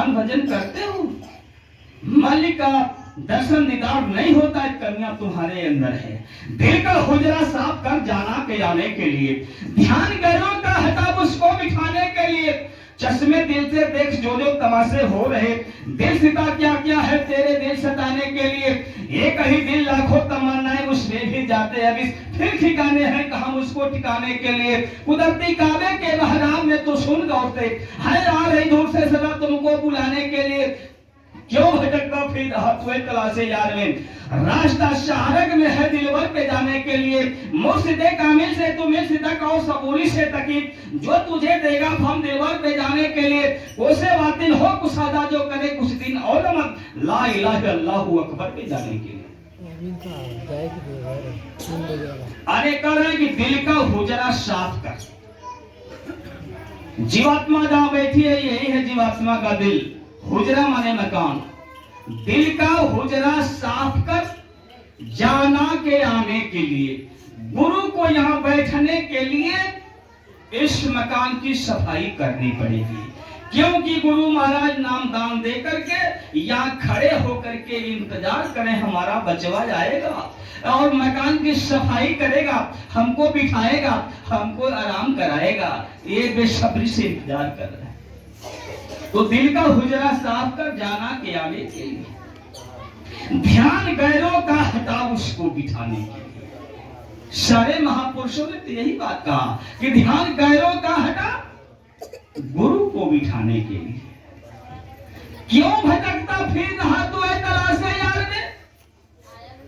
भजन करते हो, मालिक का दर्शन दीदार नहीं होता है, कमियां तुम्हारे अंदर है। दिल का हुजरा साफ कर जाना के आने के लिए, ध्यान गैरों का हटा उसको बिठाने के लिए, चश्मे दिल से देख जो जो तमाशे हो रहे, दिल सिता क्या क्या है तेरे दिल सताने के लिए। एक ही दिल लाखों तमन्नाएं उसमें भी जाते अभी, फिर ठिकाने हैं कहाँ उसको टिकाने के लिए। कुदरती काबे के महराम में तो सुन गौरते है आ रही दूर से सदा तुमको बुलाने के लिए। क्यों भटकता फिर हुए तलाशे यार में, रास्ता शाहरग में है दिलवर पे जाने के लिए। मुर्शिदे कामिल से तू मिल सिदक और सबूरी से तकीब, जो तुझे देगा हम दिलवर पे जाने के लिए। उसे वातिल हो कुसादा जो करे कुछ दिन और नमक, ला इलाहा इल्लल्लाहु अकबर पे जाने के लिए। अरे कह रहे कि दिल का हुजरा साफ कर। जीवात्मा जहां बैठी है यही है जीवात्मा का दिल। हुजरा माने मकान, दिल का हुजरा साफ कर जाना के आने के लिए। गुरु को यहाँ बैठने के लिए इस मकान की सफाई करनी पड़ेगी, क्योंकि गुरु महाराज नाम दान दे करके यहाँ खड़े होकर के इंतजार करें हमारा बचवा जाएगा और मकान की सफाई करेगा, हमको बिठाएगा, हमको आराम कराएगा। ये बेसब्री से इंतजार कर रहे हैं। तो दिल का हुजरा साफ कर जाना के आने के लिए, ध्यान गैरों का हटा उसको बिठाने के लिए। सारे महापुरुषों ने तो यही बात कहा कि ध्यान गैरों का हटा गुरु को बिठाने के लिए। क्यों भटकता फिर रहा तू है तलाश यार में,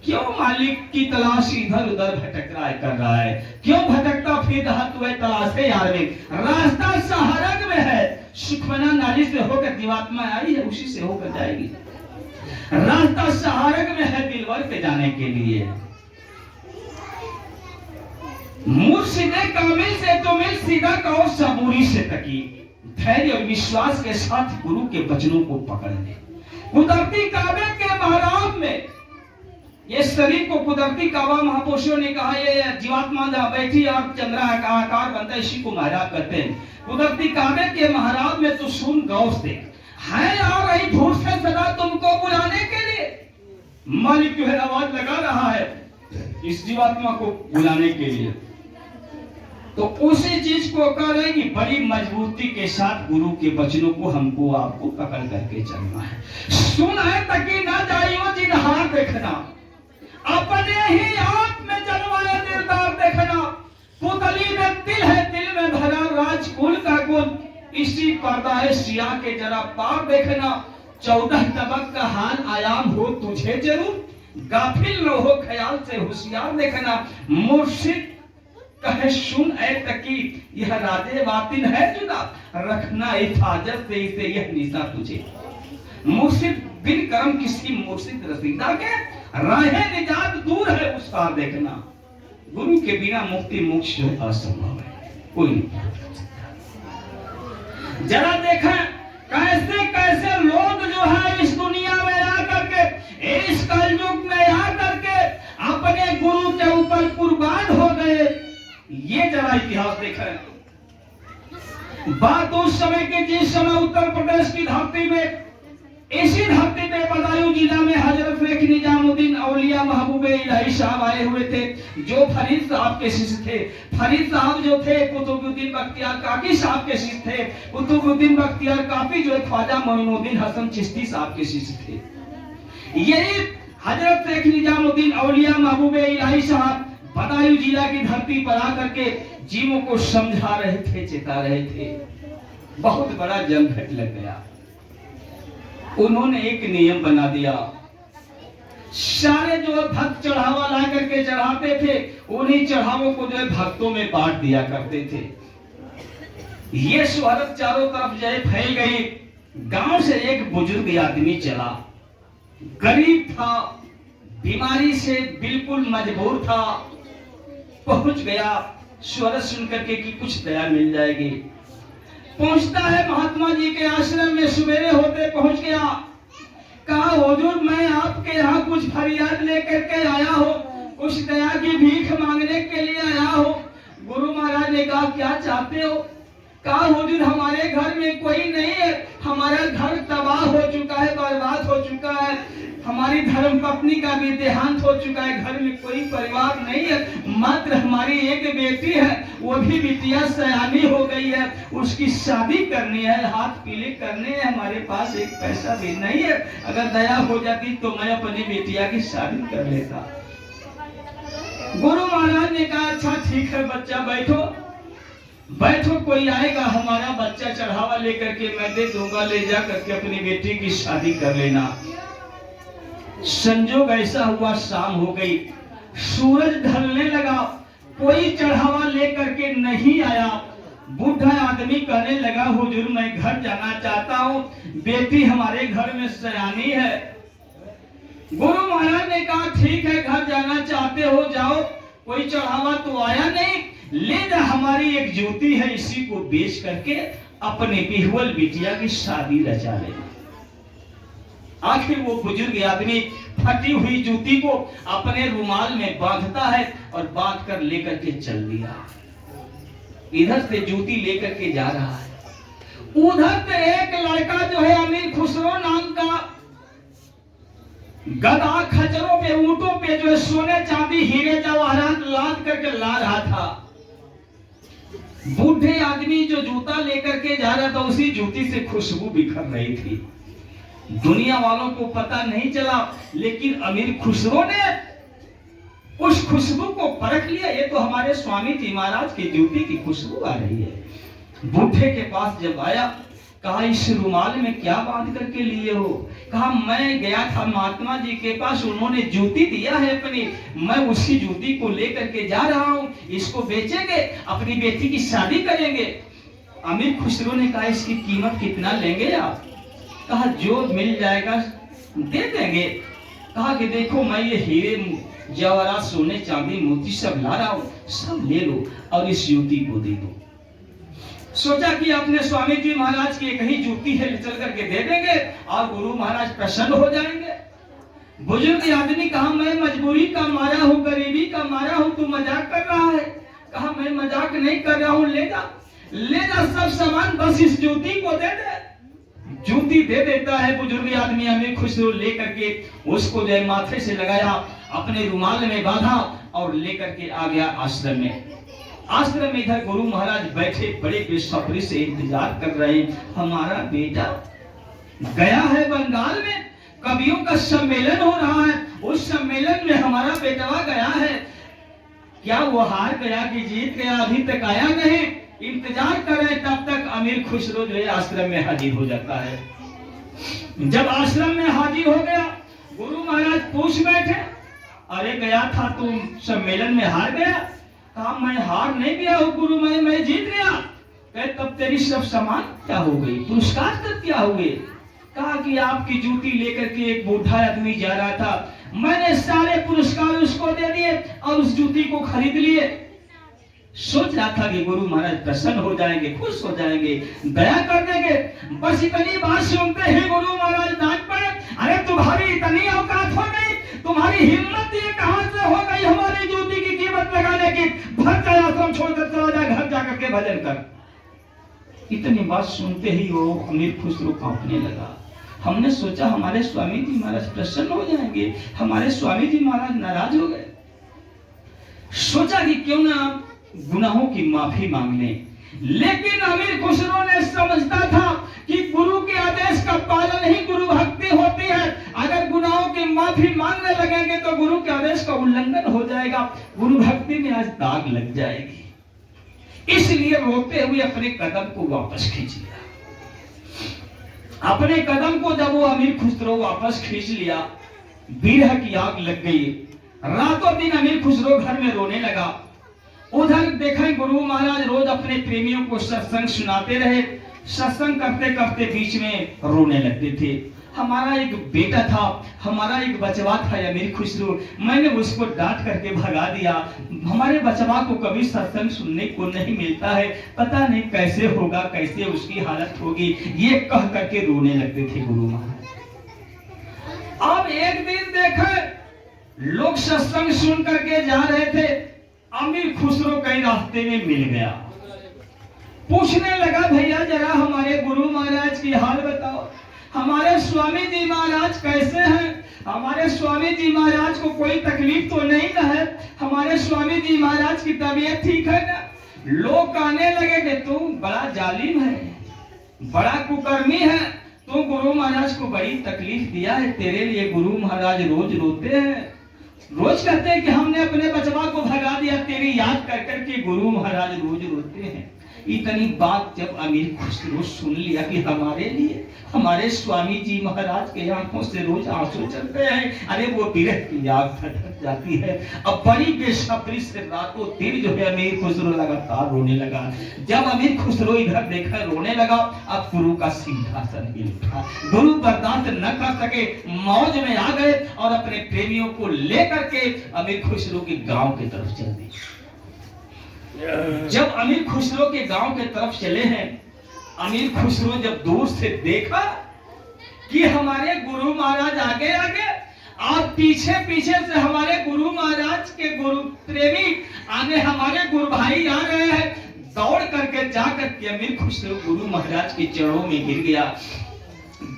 क्यों मालिक की तलाश इधर उधर भटक रहा है कर रहा है। क्यों भटकता फिर रहा तू है तलाश यार में, रास्ता सहारग में है। सुखमना नाली से होकर जीवात्मा आई है, उसी से होकर जाएगी। रास्ता सहारग में है दिलवर पे जाने के लिए। मुर्शिदे कामिल से तो मिल सीधा और सबूरी से तकी, धैर्य और विश्वास के साथ गुरु के वचनों को पकड़ ले। कुदरती काबे के महराब में ये शरीर को कुदरती काबा महापुरुषों ने कहा ये जीवात्मा जहां बैठी और चंद्रा आकार बनता है, इसी को महराब कहते हैं। कुदरती काबे के महराब में तो सुन गौर से है आ रही धूल से सदा तुमको बुलाने के लिए। मालिक जो है आवाज लगा रहा है इस जीवात्मा को बुलाने के लिए। तो उसी चीज को कह रहे कि बड़ी मजबूती के साथ गुरु के वचनों को हमको आपको पकड़ करके चलना है। सुन है तकी ना जाइयो जिनहार देखना, अपने ही आप में जलवाए दिलदार देखना। पुतली में दिल है दिल में भरा राजकुल का गुण, इसी पर्दा है सिया के जरा पार देखना। 14 तबक का हाल आयाम हो तुझे जरूर, गाफिल न हो ख्याल से होशियार देखना। मुर्शिद कहे सुन ऐ तकी यह राजे बातिन है जुदा, रखना हिफाजत से इसे यह निशा तुझे। मुर्शिद बिन करम किसी मुर्शिद रसीदा के, राहे निजात दूर है उस पार देखना। गुरु के बिना मुक्ति मोक्ष असंभव है, कोई नहीं। जरा देखें कैसे कैसे लोग जो है इस दुनिया में आकर के, इस कलयुग में आकर के अपने गुरु के ऊपर कुर्बान हो गए। ये जरा इतिहास देखें। बात उस समय के जिस समय उत्तर प्रदेश की धरती में, इसी धरती पे बदायूं जिला में हजरत शेख निजामुद्दीन औलिया महबूबे इलाही साहब आए हुए थे, जो फरीद साहब के शिष्य थे। फरीद साहब जो थे कुतुबुद्दीन बख्तियार काकी साहब के शिष्य थे। कुतुबुद्दीन बख्तियार काकी जो ख्वाजा मोइनुद्दीन हसन चिश्ती साहब के शिष्य थे। यही हजरत शेख निजामुद्दीन औलिया महबूबे इलाही साहब बदायूं जिला की धरती पर आकर के जीवों को समझा रहे थे, चेता रहे थे। बहुत बड़ा जंग घट लग गया। उन्होंने एक नियम बना दिया, सारे जो भक्त चढ़ावा ला करके चढ़ाते थे, उन्हीं चढ़ावों को जो है भक्तों में बांट दिया करते थे। ये शोहरत चारों तरफ जो है फैल गई। गांव से एक बुजुर्ग आदमी चला, गरीब था, बीमारी से बिल्कुल मजबूर था, पहुंच गया शोहरत सुनकर के कि कुछ दया मिल जाएगी। पहुंचता है महात्मा जी के आश्रम में, सवेरे होते पहुंच गया। कहा हुजूर मैं आपके यहाँ कुछ फरियाद लेकर के आया हो, कुछ दया की भीख मांगने के लिए आया हो। गुरु महाराज ने कहा क्या चाहते हो। कहा हुजूर हमारे घर में कोई नहीं है, हमारा घर तबाह हो चुका है, बर्बाद हो चुका है, हमारी धर्म पत्नी का भी देहांत हो चुका है, घर में कोई परिवार नहीं है, मात्र हमारी एक बेटी है, वो भी बिटिया सयानी हो गई है, उसकी शादी करनी है, हाथ पीले करने हैं, हमारे पास एक पैसा भी नहीं है, अगर दया हो जाती तो मैं अपनी बेटिया की शादी कर लेता। गुरु महाराज ने कहा अच्छा ठीक है बच्चा बैठो बैठो, कोई आएगा हमारा बच्चा चढ़ावा लेकर के मैं दे दूंगा, ले जा करके अपनी बेटी की शादी कर लेना। संजोग ऐसा हुआ, शाम हो गई, सूरज ढलने लगा, कोई चढ़ावा लेकर के नहीं आया। बूढ़ा आदमी कहने लगा हुजूर मैं घर जाना चाहता हूँ, बेटी हमारे घर में सयानी है। गुरु महाराज ने कहा ठीक है घर जाना चाहते हो जाओ, कोई चढ़ावा तो आया नहीं, ले जा हमारी एक जूती है, इसी को बेच करके अपने बिहुअल बिटिया की शादी रचा लेना। आखिर वो बुजुर्ग आदमी फटी हुई जूती को अपने रुमाल में बांधता है और बांध कर लेकर के चल दिया। इधर से जूती लेकर के जा रहा है, उधर से एक लड़का जो है अमीर खुसरो नाम का गधा खच्चरों पे ऊंटों पे जो है सोने चांदी हीरे जवाहरात लाद करके ला रहा था। बूढ़े आदमी जो जूता लेकर के जा रहा था उसी जूती से खुशबू बिखर रही थी। दुनिया वालों को पता नहीं चला, लेकिन अमीर खुसरो ने उस खुशबू को परख लिया, ये तो हमारे स्वामी जी महाराज की जूती की खुशबू आ रही है। बूढ़े के पास जब आया, कहा इस रुमाल में क्या बांध करके लिए हो? कहा मैं गया था महात्मा जी के पास, उन्होंने जूती दिया है अपनी, मैं उसी जूती को लेकर के जा रहा हूँ, इसको बेचेंगे, अपनी बेटी की शादी करेंगे। अमीर खुसरो ने कहा इसकी कीमत कितना लेंगे आप? कहा जो मिल जाएगा दे देंगे। कहा कि देखो मैं ये हीरे जवाहरात सोने चांदी मोती सब ला रहा हूँ, सब ले लो और इस जूती को दे दो। सोचा कि अपने स्वामी जी महाराज की एक ही जूती है, चल करके दे देंगे और गुरु महाराज प्रसन्न हो जाएंगे। बुजुर्ग आदमी कहा मैं मजबूरी का मारा हूँ, गरीबी का मारा हूँ, तू मजाक कर रहा है? कहा मैं मजाक नहीं कर रहा हूँ, ले जा सब सामान, बस इस जूती को दे दे। जूती दे देता है बुजुर्ग आदमी, हमें खुश लेकर के उसको जो माथे से लगाया, अपने रुमाल में बांधा और लेकर के आ गया आश्रम में। आश्रम में इधर गुरु महाराज बैठे बड़े बेसब्री से इंतजार कर रहे हैं, हमारा बेटा गया है बंगाल में, कवियों का सम्मेलन हो रहा है, उस सम्मेलन में हमारा बेटवा गया है, क्या वो हार गया कि जीत गया, अभी तक आया नहीं। इंतजार कर रहे, तब तक अमीर खुसरो जो है आश्रम में हाजिर हो जाता है। जब आश्रम में हाजिर हो गया, गुरु महाराज पूछ बैठे, अरे गया था तुम सम्मेलन में हार गया? कहा मैं हार नहीं गया हूँ गुरु, मैं जीत गया। कहे तब तेरी सब सामान क्या हो गई, पुरस्कार तब क्या हुए? कहा कि आपकी जूती लेकर के एक बूढ़ा आदमी जा रहा था, मैंने सारे पुरस्कार उसको दे दिए और उस जूती को खरीद लिए। सोच रहा था कि गुरु महाराज प्रसन्न हो जाएंगे, खुश हो जाएंगे, दया कर देंगे। बस इतनी बात सुनते ही गुरु महाराज डांट पड़े, अरे तुम्हारी इतनी औकात हो गई, तुम्हारी हिम्मत ये कहां से हो गई हमारी जूती की कीमत लगाने की? भर जाए आश्रम छोड़कर चला जा, घर जाकर के भजन कर। इतनी बात सुनते ही वो अमीर खुसरो कांपने लगा। हमने सोचा हमारे स्वामी जी महाराज प्रसन्न हो जाएंगे, हमारे स्वामी जी महाराज नाराज हो गए। सोचा कि क्यों ना गुनाहों की माफी मांगने, लेकिन अमीर खुसरो ने समझता था कि गुरु के आदेश का पालन ही गुरु भक्ति होती है। अगर गुनाहों की माफी मांगने लगेंगे तो गुरु के आदेश का उल्लंघन हो जाएगा, गुरु भक्ति में आज दाग लग जाएगी। इसलिए रोते हुए अपने कदम को वापस खींच लिया। अपने कदम को जब वो अमीर खुसरो वापस खींच लिया, बिरह की आग लग गई। रातों दिन अमीर खुसरो घर में रोने लगा। उधर देखें गुरु महाराज रोज अपने प्रेमियों को सत्संग सुनाते रहे, सत्संग करते करते बीच में रोने लगते थे। हमारा एक बेटा था, हमारा एक बचवा था अमीर खुसरो, मैंने उसको डांट करके भगा दिया। हमारे बचवा को कभी सत्संग सुनने को नहीं मिलता है, पता नहीं कैसे होगा, कैसे उसकी हालत होगी, ये कह करके रोने लगते थे गुरु महाराज। अब एक दिन देखे लोग सत्संग सुन करके जा रहे थे, अमीर खुसरो कहीं रास्ते में मिल गया। पूछने लगा, भैया जरा हमारे गुरु महाराज की हाल बताओ, हमारे स्वामी जी महाराज कैसे हैं? हमारे स्वामी जी महाराज को कोई तकलीफ तो नहीं ना है? हमारे स्वामी जी महाराज की तबीयत ठीक है ना? लोग कहने लगे कि तू बड़ा जालिम है, बड़ा कुकर्मी है, तू गुरु महाराज को बड़ी तकलीफ दिया है, तेरे लिए गुरु महाराज रोज रोते हैं, रोज कहते हैं कि हमने अपने बचवा को भगा दिया, तेरी याद कर करके गुरु महाराज रोज रोते हैं। इतनी बात जब अमीर खुसरो सुन लिया कि हमारे लिए हमारे स्वामी जी महाराज के आंखों से रोज आंसू चलते हैं, अरे वो विरह की आग फटक जाती है। अब बड़ी बेसब्री से रातों दिन जो है अमीर खुसरो लगातार रोने लगा। जब अमीर खुसरो इधर देखकर रोने लगा, अब गुरु का सिंहासन हिल उठा। गुरु बर्दाश्त न कर सके, मौज में आ गए और अपने प्रेमियों को लेकर के अमीर खुसरो के गांव की तरफ चल दिए। जब अमीर खुसरो के गांव के तरफ चले हैं, अमीर खुसरो जब दूर से देखा कि हमारे गुरु महाराज आगे आगे और पीछे पीछे से हमारे गुरु महाराज के गुरु प्रेमी आगे हमारे गुरु भाई आ रहे हैं, दौड़ करके जाकर के अमीर खुसरो गुरु महाराज के चरणों में गिर गया।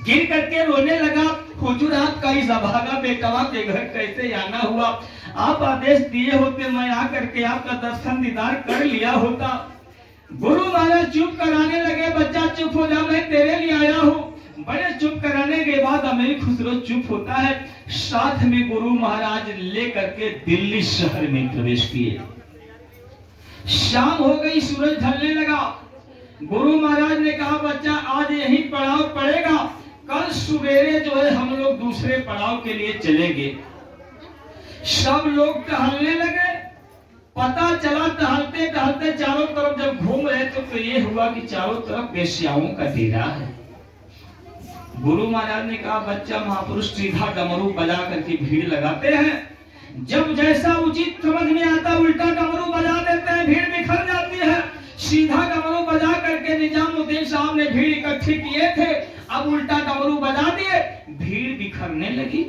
गिर करके रोने लगा, हुजूर आपका इस अभागा बेटवा के घर कैसे आना हुआ? आप आदेश दिए होते मैं आकर के आपका दर्शन दीदार कर लिया होता। गुरु महाराज चुप कराने लगे, बच्चा चुप हो जा, मैं तेरे लिए आया हूँ। बड़े चुप कराने के बाद अमीर खुसरो चुप होता है। साथ में गुरु महाराज लेकर के दिल्ली शहर में प्रवेश किए। शाम हो गई, सूरज ढलने लगा। गुरु महाराज ने कहा, बच्चा आज यही पड़ाव पड़ेगा, कल सवेरे जो है हम लोग दूसरे पड़ाव के लिए चलेंगे। सब लोग टहलने लगे। पता चला टहलते टहलते चारों तरफ जब घूम रहे तो ये हुआ कि चारों तरफ वेश्याओं का डेरा है। गुरु महाराज ने कहा, बच्चा महापुरुष सीधा डमरू बजा करके भीड़ लगाते हैं, जब जैसा उचित समझ में आता उल्टा डमरू बजा देते हैं, भीड़ बिखर जाती है। सीधा डमरू बजा करके निजामुद्दीन साहब ने भीड़ इकट्ठी किए थे, अब उल्टा डमरू बजा दिए, भीड़ बिखरने लगी।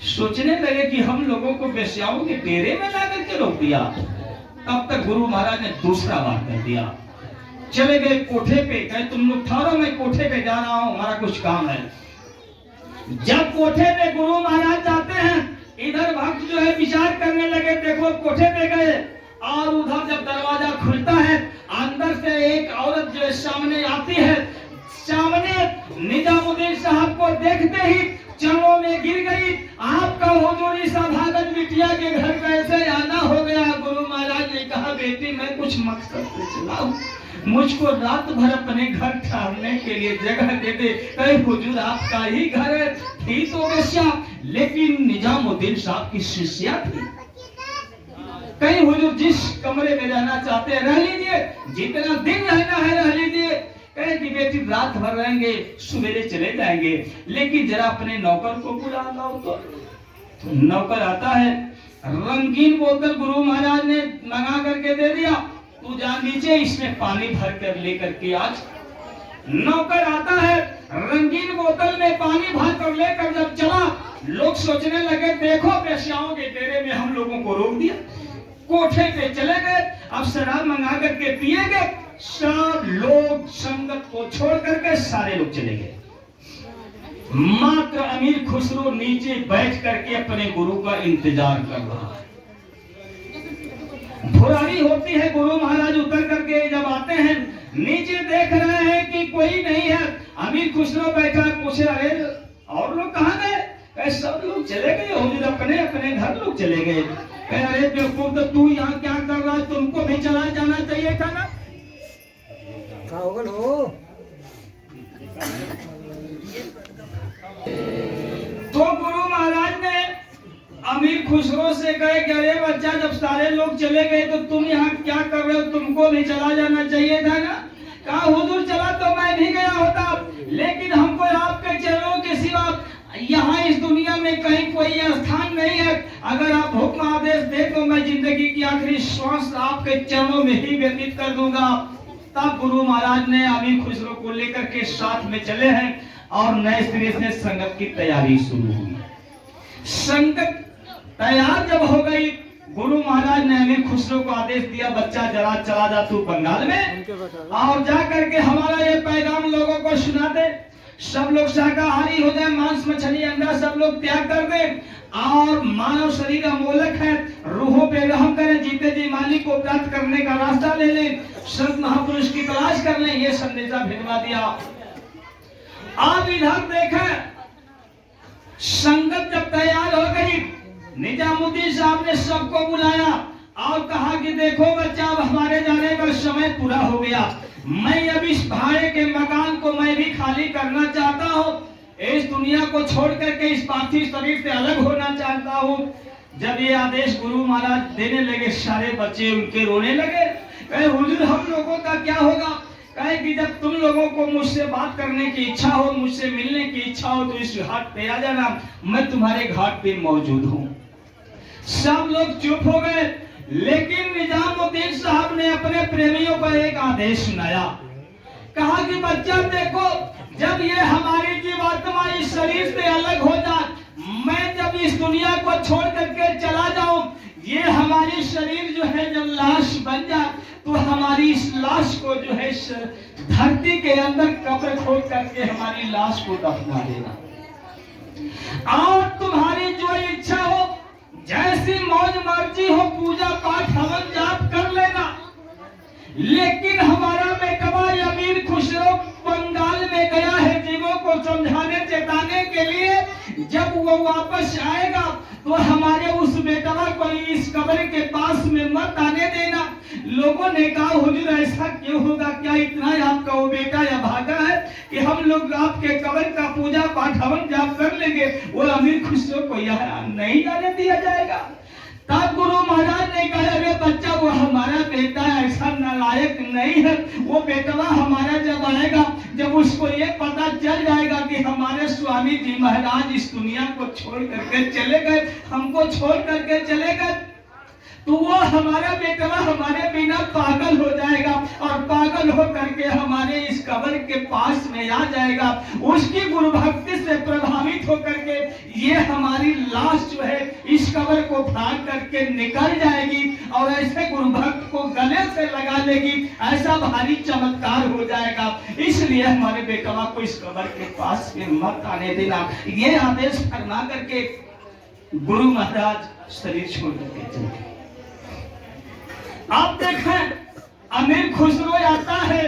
सोचने लगे कि हम लोगों को वेश्याओं के डेरे में ला करके रोक दिया। तब तक गुरु महाराज ने दूसरा बात कर दिया। चले गए कोठे पे, कहे तुम लोग ठहरो, मैं कोठे पे जा रहा हूँ, हमारा कुछ काम है। जब कोठे पे गुरु महाराज जाते हैं, इधर भक्त जो है विचार करने लगे, देखो कोठे पे गए और उधर जब दरवाजा खुलता है, अंदर से एक औरत जो सामने आती है। सामने निजामुद्दीन साहब को देखते ही चरणों में गिर गई। आपका हुजूर इस अभागन बिटिया के घर कैसे आना हो गया? गुरु महाराज ने कहा, बेटी मैं कुछ मकसद से चला हूं, मुझको रात भर अपने घर ठहरने के लिए जगह दे दे। कहे हुजूर आपका ही घर है, थी तो वेश्या, लेकिन निजामुद्दीन साहब की शिष्या थी। कहीं हुजूर जिस कमरे में रहना चाहते हैं रह लीजिए, जितना दिन रहना है रह लीजिए। कहे कि बेटी रात भर रहेंगे, सवेरे चले जाएंगे, लेकिन जरा अपने नौकर को बुला लाओ। तो नौकर आता है, रंगीन बोतल गुरु महाराज ने मंगा करके दे दिया, तू जा नीचे इसमें पानी भर कर लेकर के आज। नौकर आता है, रंगीन बोतल में पानी भर कर लेकर जब चला, लोग सोचने लगे देखो वेश्याओं के डेरे में हम लोगों को रोक दिया। कोठे पे चले गए, अब शराब मंगा करके पिएंगे। सब लोग संगत को छोड़ करके सारे लोग चले गए। मात्र अमीर खुसरो नीचे बैठ करके अपने गुरु का इंतजार कर रहा है। भुरारी होती है, गुरु महाराज उतर करके जब आते हैं, नीचे देख रहे हैं कि कोई नहीं है। अमीर खुसरो बैठा, पूछे अरे और लोग कहाँ गए? सब लोग चले गए, हुजूर अपने अपने घर लोग चले गए। अरे बेवकूफ, तो तू यहाँ क्या कर रहा है? तुमको भी चला जाना चाहिए था ना। तो गुरु महाराज ने अमीर खुसरो से कहे कि अरे बच्चा, जब सारे लोग चले गए तो तुम यहाँ क्या कर रहे हो? तुमको भी चला जाना चाहिए था ना। कहा हुजूर चला तो मैं भी गया होता, लेकिन हमको आपके चरणों के सिवा यहाँ इस दुनिया में कहीं कोई स्थान नहीं है। अगर आप हुक्म आदेश दे तो मैं जिंदगी की आखिरी श्वास आपके चरणों में ही व्यतीत कर दूंगा। तब गुरु महाराज ने अमीर खुसरो को लेकर के साथ में चले हैं और नए सिरे से संगत की तैयारी शुरू हुई। संगत तैयार जब हो गई, गुरु महाराज ने अमीर खुसरो को आदेश दिया, बच्चा जरा चला जा तू बंगाल में और जा करके हमारा ये पैगाम लोगों को सुना दे, सब लोग शाकाहारी हो जाए, मांस मछली अंडा सब लोग त्याग कर दे और मानव शरीर अमोलक है, रूहों पे रहम करें, जीते जी मालिक को प्राप्त करने का रास्ता ले लें, संत महापुरुष की तलाश कर लें। ये संदेशा भिजवा दिया। आप इधर देखें, संगत जब तैयार हो गई, निजामुद्दीन साहब ने सबको बुलाया और कहा कि देखो बच्चा, अब हमारे जाने का समय पूरा हो गया, मैं अब इस भाड़े के मकान को मैं भी खाली करना चाहता हूँ, इस दुनिया को छोड़ करके इस पार्थिव शरीर से अलग होना चाहता हूँ। जब ये आदेश गुरु महाराज देने लगे, सारे बच्चे उनके रोने लगे, कहे हुजूर हम लोगों का क्या होगा? कहे कि जब तुम लोगों को मुझसे बात करने की इच्छा हो, मुझसे मिलने की इच्छा हो तो इस घाट पे आ जाना, मैं तुम्हारे घाट पे मौजूद हूँ। सब लोग चुप हो गए, लेकिन निजामुद्दीन साहब ने अपने प्रेमियों को एक आदेश सुनाया, कहा कि बच्चा देखो, जब ये हमारी जीवात्मा इस शरीर से अलग हो जाए, मैं जब इस दुनिया को छोड़ करके चला जाऊं, ये हमारी शरीर जो है जब लाश बन जाए तो हमारी इस लाश को जो है धरती के अंदर कब्र खोद करके हमारी लाश को दफना देना, और तुम्हारी जो इच्छा हो, जैसी मौज मर्जी हो, पूजा पाठ हवन जाप कर लेना। लेकिन हमारा बेटवा अमीर खुसरो बंगाल में गया है जीवों को समझाने चेताने के लिए, जब वो वापस आएगा तो हमारे उस बेटवा को इस कब्र के पास में मत आने देना। लोगों ने कहा हुजूर ऐसा क्यों होगा, क्या इतना आपका वो बेटा या भागा है कि हम लोग आपके कब्र का पूजा पाठ हवन जाप कर लेंगे, वो अमीर खुसरो को यहाँ नहीं आने दिया जाएगा? तब गुरु महाराज ने कहा, अरे बच्चा वो हमारा बेटा ऐसा नालायक नहीं है, वो बेटवा हमारा जब आएगा, जब उसको ये पता चल जाएगा कि हमारे स्वामी जी महाराज इस दुनिया को छोड़ करके चले गए, हमको छोड़ करके चले गए, तो वो हमारा बेटवा हमारे बिना पागल हो जाएगा और पागल हो करके हमारे इस कब्र के पास में आ जाएगा। उसकी गुरु भक्ति से प्रभावित होकर के ये हमारी लाश जो है इस कब्र को फाड़ करके निकल जाएगी और ऐसे गुरु भक्त को गले से लगा लेगी, ऐसा भारी चमत्कार हो जाएगा। इसलिए हमारे बेटवा को इस कब्र के पास में मत आने देना। ये आदेश फरमा करके गुरु महाराज शरीर छोड़ करके चले गए। आप देखें, अमीर खुसरो आता है,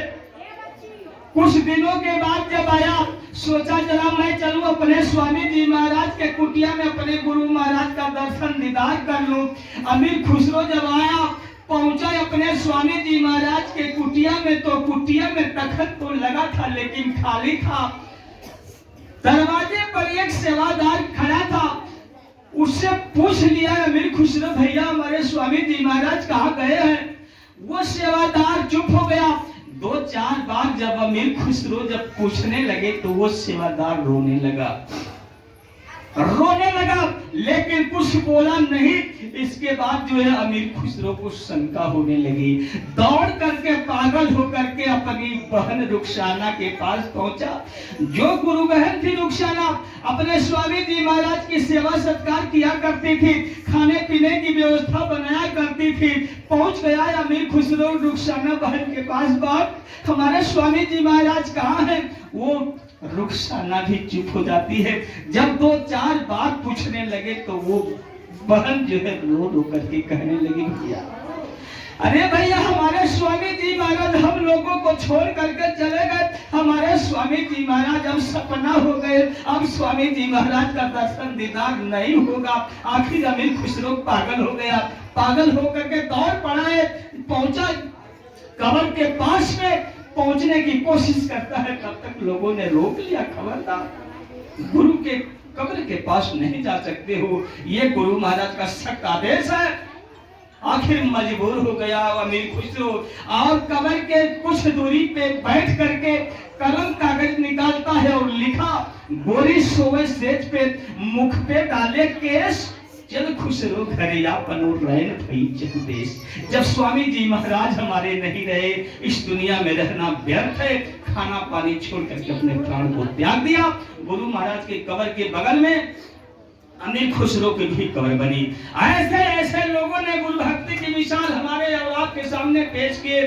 कुछ दिनों के बाद जब आया, सोचा चला मैं चलूं अपने स्वामी जी महाराज के कुटिया में अपने गुरु महाराज का दर्शन दीदार कर लूं। अमीर खुसरो जब आया, पहुंचा अपने स्वामी जी महाराज के कुटिया में, तो कुटिया में तखत तो लगा था लेकिन खाली था। दरवाजे पर एक सेवादार खड़ा था, उससे पूछ लिया अमीर खुसरो, भैया हमारे स्वामी जी महाराज कहाँ गए हैं? वो सेवादार चुप हो गया। 2-4 बार जब अमीर खुसरो जब पूछने लगे तो वो सेवादार रोने लगा, लेकिन कुछ बोला नहीं। इसके बाद जो है अमीर खुसरो को शंका होने लगी, दौड़ करके पागल होकर के अपनी बहन रुखसाना के पास पहुंचा। जो गुरु बहन थी रुखसाना, अपने स्वामी जी महाराज की सेवा सत्कार किया करती थी, खाने पीने की व्यवस्था बनाया करती थी। पहुंच गया अमीर खुसरो रुखसाना बहन के पास, बात हमारे स्वामी जी महाराज कहाँ हैं? वो रुखसाना भी चुप हो जाती है। जब 2-4 बार पूछने लगे तो वो बहन जो है रो रो करके कहने लगी, भैया अरे भैया हमारे स्वामी जी महाराज हम लोगों को छोड़ करके चले गए, हमारे स्वामी जी महाराज अब सपना हो गए, अब स्वामी जी महाराज का दर्शन दीदार नहीं होगा। आखिर अमीर खुसरो पागल हो गया, पागल होकर के दौड़ पड़ा है, पहुंचा कब्र के पास में, पहुंचने की कोशिश करता है, तब तक लोगों ने रोक लिया, खबरदार गुरु के कब्र के पास नहीं जा सकते हो, ये गुरु महाराज का सख्त आदेश है। आखिर मजबूर हो गया अमीर खुसरो और कब्र के कुछ दूरी पे बैठ करके कलम कागज निकालता है और लिखा, गोरी सोवे सेज पे मुख पे डाले केस, चल खुसरो घरिया पनो रैन भई जग देश। जब स्वामी जी महाराज हमारे नहीं रहे, इस दुनिया में रहना व्यर्थ है, खाना पानी छोड़ करके अपने प्राण को त्याग दिया। गुरु महाराज के कब्र के बगल में अमीर खुसरो की भी कब्र बनी। ऐसे ऐसे लोगों ने गुरु भक्ति की मिसाल हमारे और आपके सामने पेश किए।